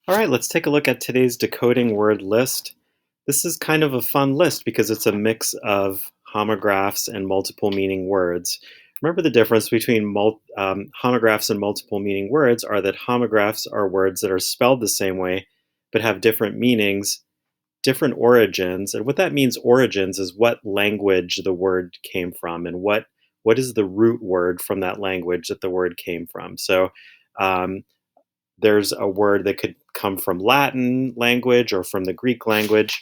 All right, let's take a look at today's decoding word list. This is kind of a fun list because it's a mix of homographs and multiple meaning words. Remember the difference between homographs and multiple meaning words are that homographs are words that are spelled the same way but have different meanings, different origins. And what that means, origins, is what language the word came from and what is the root word from that language that the word came from. So um, there's a word that could come from Latin language or from the Greek language.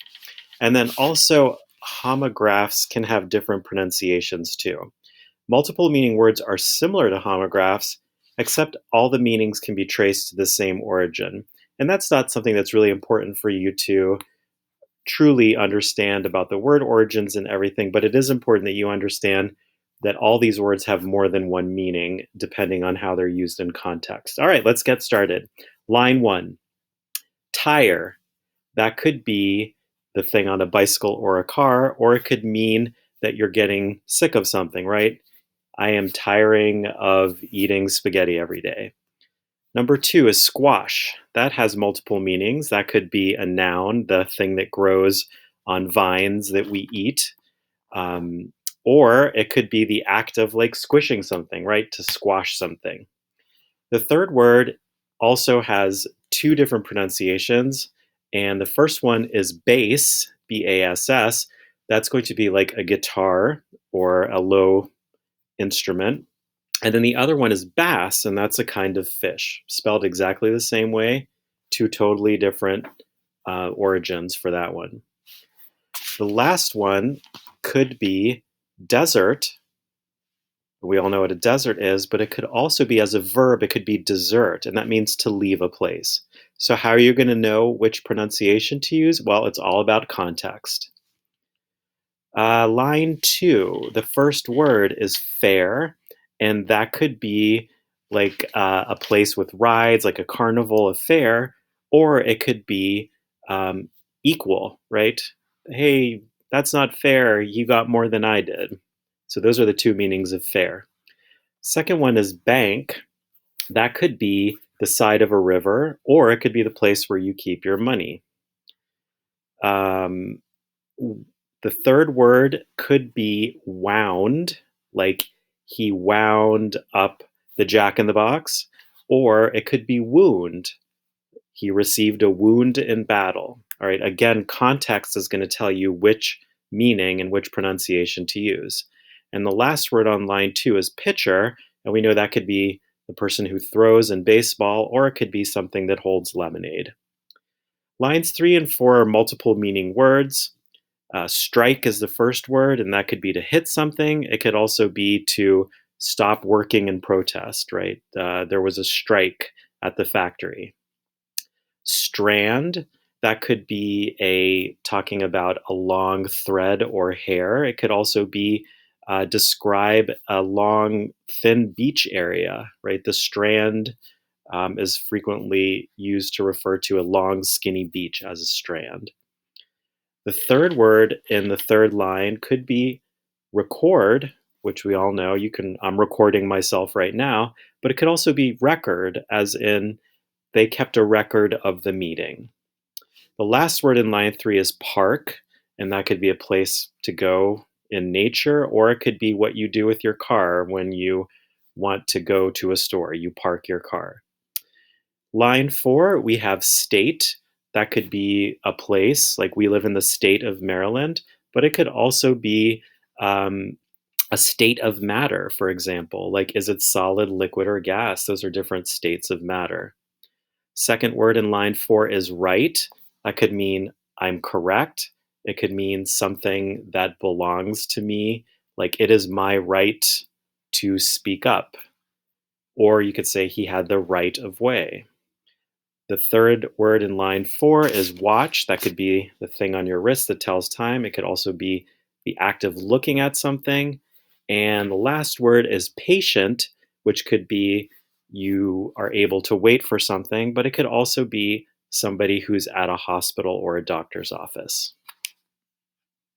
And then also, homographs can have different pronunciations too. Multiple meaning words are similar to homographs, except all the meanings can be traced to the same origin. And that's not something that's really important for you to truly understand about the word origins and everything, but it is important that you understand that all these words have more than one meaning depending on how they're used in context. All right, let's get started. Line one, tire. That could be the thing on a bicycle or a car, or it could mean that you're getting sick of something, right? I am tiring of eating spaghetti every day. Number two is squash. That has multiple meanings. That could be a noun, the thing that grows on vines that we eat. Um, or it could be the act of like squishing something, right? To squash something. The third word also has two different pronunciations. And the first one is bass, B-A-S-S. That's going to be like a guitar or a low instrument. And then the other one is bass, and that's a kind of fish, spelled exactly the same way, two totally different origins for that one. The last one could be desert. We all know what a desert is, but it could also be as a verb, it could be desert, and that means to leave a place. So, how are you going to know which pronunciation to use? Well, it's all about context. Line two, the first word is fair, and that could be like a place with rides, like a carnival, a fair, or it could be um, equal, right? Hey, that's not fair. You got more than I did. So those are the two meanings of fair. Second one is bank. That could be the side of a river, or it could be the place where you keep your money. Um, the third word could be wound, like he wound up the jack in the box, or it could be wound. He received a wound in battle. All right, again, context is going to tell you which meaning and which pronunciation to use. And the last word on line two is pitcher, and we know that could be the person who throws in baseball, or it could be something that holds lemonade. Lines three and four are multiple meaning words. Strike is the first word, and that could be to hit something. It could also be to stop working in protest, right? There was a strike at the factory. Strand, that could be a talking about a long thread or hair. It could also be describe a long, thin beach area, right? The strand is frequently used to refer to a long, skinny beach as a strand. The third word in the third line could be record, which we all know. I'm recording myself right now, but it could also be record, as in they kept a record of the meeting. The last word in line three is park, and that could be a place to go in nature, or it could be what you do with your car when you want to go to a store. You park your car. Line four, we have state. That could be a place, like we live in the state of Maryland, but it could also be um, a state of matter, for example. Like, is it solid, liquid, or gas? Those are different states of matter. Second word in line four is right. That could mean I'm correct. It could mean something that belongs to me, like it is my right to speak up. Or you could say he had the right of way. The third word in line four is watch. That could be the thing on your wrist that tells time. It could also be the act of looking at something. And the last word is patient, which could be you are able to wait for something, but it could also be somebody who's at a hospital or a doctor's office.